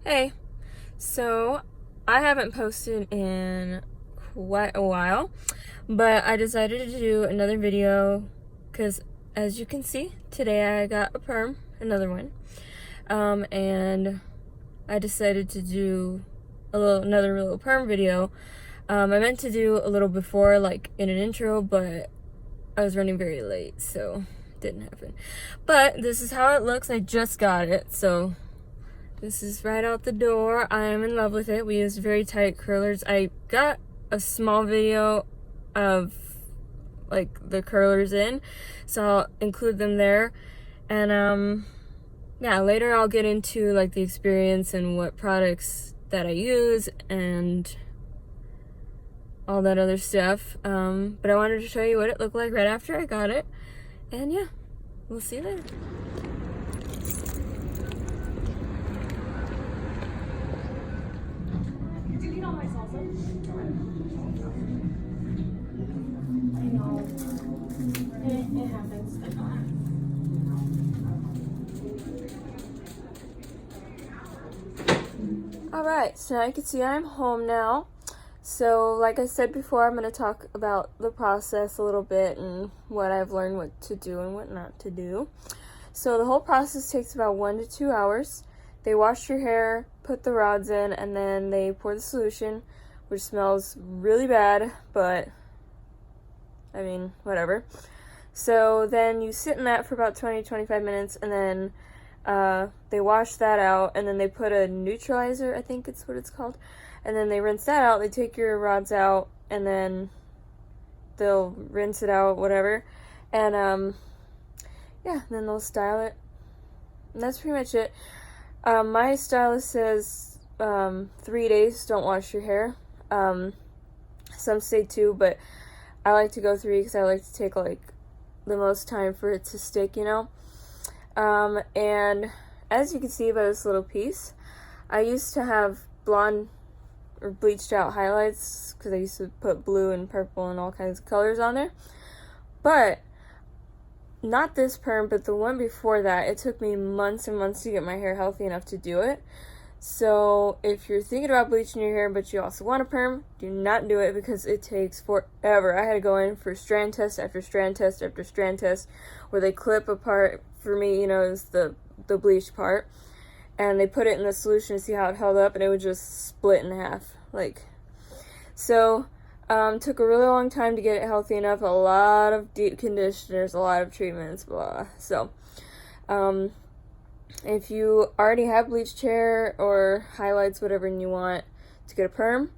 Hey, so I haven't posted in quite a while, but I decided to do another video because, as you can see, today I got a perm, another one, and I decided to do another little perm video. I meant to do a little before, like in an intro, but I was running very late, so it didn't happen. But this is how it looks. I just got it, so this is right out the door. I am in love with it. We used very tight curlers. I got a small video of like the curlers in, so I'll include them there. And yeah, later I'll get into like the experience and what products that I use and all that other stuff. But I wanted to show you what it looked like right after I got it. And yeah, we'll see you later. I know. It happens. Alright, so now you can see I'm home now. So like I said before, I'm going to talk about the process a little bit and what I've learned what to do and what not to do. So the whole process takes about 1 to 2 hours. They wash your hair, put the rods in, and then they pour the solution, which smells really bad, but I mean, whatever. So then you sit in that for about 20-25 minutes, and then they wash that out, and then they put a neutralizer, I think it's what it's called, and then they rinse that out. They take your rods out, and then they'll rinse it out, whatever, and yeah, then they'll style it, and that's pretty much it. My stylist says 3 days, don't wash your hair. Some say 2, but I like to go 3 because I like to take like the most time for it to stick, you know. And as you can see by this little piece, I used to have blonde or bleached out highlights because I used to put blue and purple and all kinds of colors on there. But not this perm, but the one before that, it took me months and months to get my hair healthy enough to do it. So if you're thinking about bleaching your hair but you also want a perm, do not do it because it takes forever. I had to go in for strand test after strand test after strand test where they clip apart, for me, you know, is the bleached part, and they put it in the solution to see how it held up, and it would just split in half. So took a really long time to get it healthy enough, a lot of deep conditioners, a lot of treatments, blah. So if you already have bleached hair or highlights, whatever, and you want to get a perm,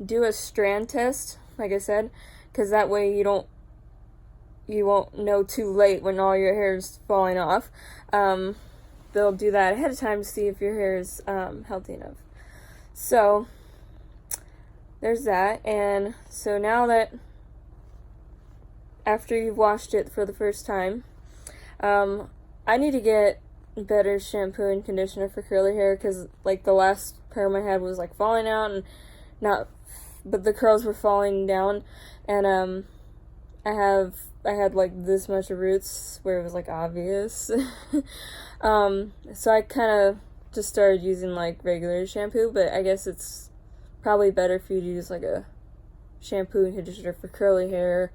do a strand test, like I said, because that way you won't know too late when all your hair is falling off. They'll do that ahead of time to see if your hair is healthy enough. So there's that. And so now that after you've washed it for the first time, I need to get better shampoo and conditioner for curly hair because like the last perm I had was like falling out and but the curls were falling down, and I had like this much roots where it was like obvious. So I kind of just started using like regular shampoo, but I guess it's probably better for you to use like a shampoo and conditioner for curly hair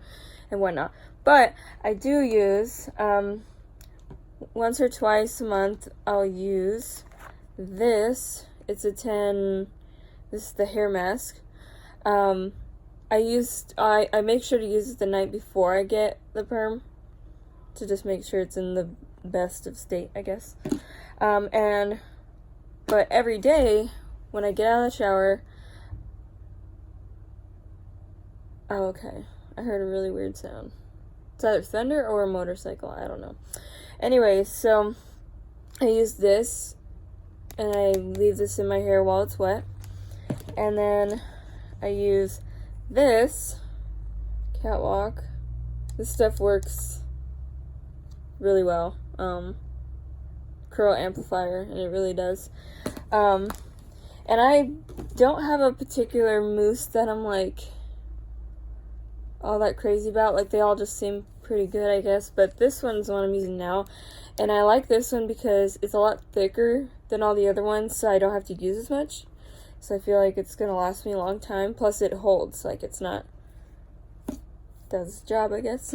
and whatnot. But I do use once or twice a month I'll use this. It's a 10, this is the hair mask. I make sure to use it the night before I get the perm to just make sure it's in the best of state, I guess. But every day when I get out of the shower, oh, okay, I heard a really weird sound. It's either thunder or a motorcycle, I don't know. Anyway, so I use this and I leave this in my hair while it's wet, and then I use this catwalk. This stuff works really well. Curl amplifier, and it really does. And I don't have a particular mousse that I'm like all that crazy about. Like, they all just seem pretty good, I guess, but this one's the one I'm using now, and I like this one because it's a lot thicker than all the other ones, so I don't have to use as much. So I feel like it's gonna last me a long time. Plus it holds, like it's not, does its job, I guess.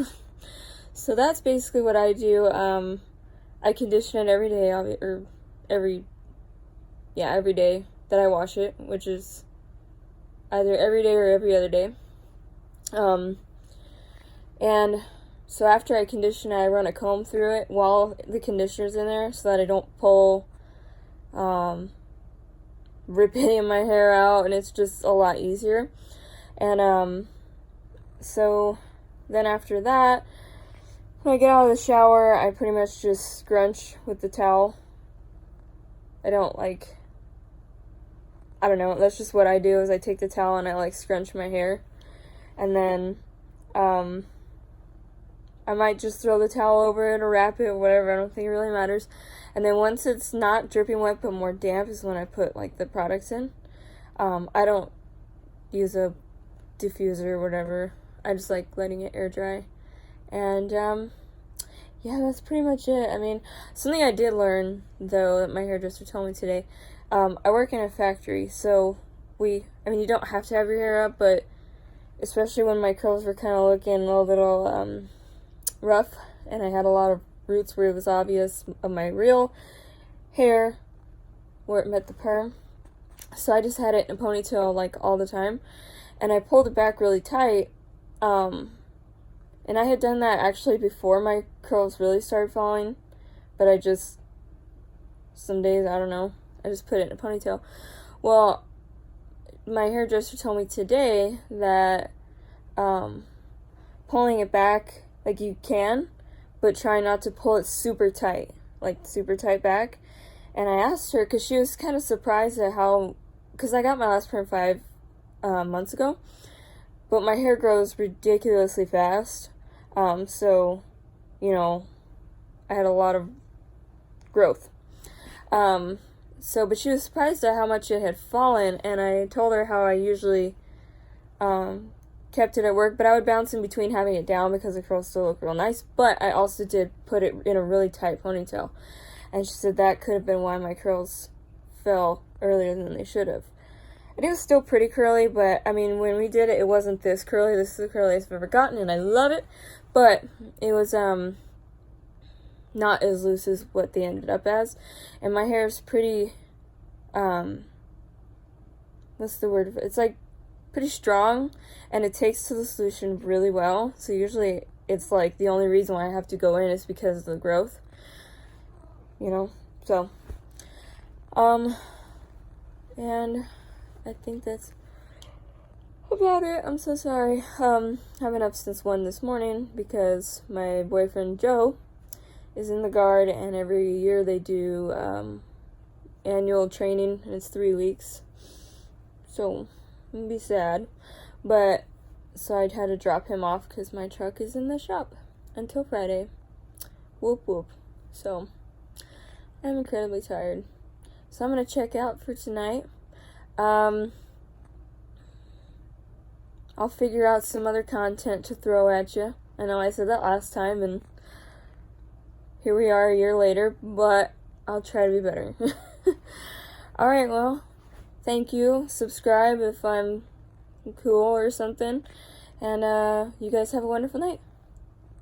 So that's basically what I do. I condition it every day, or every day that I wash it, which is either every day or every other day. And so after I condition it, I run a comb through it while the conditioner's in there so that I don't pull, rip any of my hair out, and it's just a lot easier. And so then after that, when I get out of the shower, I pretty much just scrunch with the towel. I don't I don't know, that's just what I do, is I take the towel and I scrunch my hair. And then I might just throw the towel over it or wrap it or whatever. I don't think it really matters. And then once it's not dripping wet but more damp is when I put the products in. I don't use a diffuser or whatever. I just like letting it air dry. And yeah, that's pretty much it. I mean, something I did learn though that my hairdresser told me today. I work in a factory, so you don't have to have your hair up, but especially when my curls were kind of looking a little rough, and I had a lot of roots where it was obvious of my real hair where it met the perm. So I just had it in a ponytail all the time, and I pulled it back really tight. And I had done that actually before my curls really started falling, but some days, I don't know, I just put it in a ponytail. Well, my hairdresser told me today that pulling it back, you can, but try not to pull it super tight, super tight back. And I asked her, because she was kind of surprised at how, because I got my last perm 5 months ago, but my hair grows ridiculously fast. So, I had a lot of growth. But she was surprised at how much it had fallen, and I told her how I usually kept it at work, but I would bounce in between having it down because the curls still look real nice, but I also did put it in a really tight ponytail. And she said that could have been why my curls fell earlier than they should have. And it was still pretty curly, but when we did it, it wasn't this curly. This is the curliest I've ever gotten, and I love it. But it was not as loose as what they ended up as. And my hair is pretty, what's the word? It's pretty strong, and it takes to the solution really well. So usually it's the only reason why I have to go in is because of the growth. So, and I think that's about it. I'm so sorry. I've been up since 1 this morning because my boyfriend Joe is in the Guard, and every year they do annual training, and it's 3 weeks. So it'd be sad, but so I'd had to drop him off because my truck is in the shop until Friday. Whoop whoop. So I'm incredibly tired. So I'm gonna check out for tonight. I'll figure out some other content to throw at you. I know I said that last time, and here we are a year later, but I'll try to be better. Alright, well, thank you. Subscribe if I'm cool or something. And you guys have a wonderful night.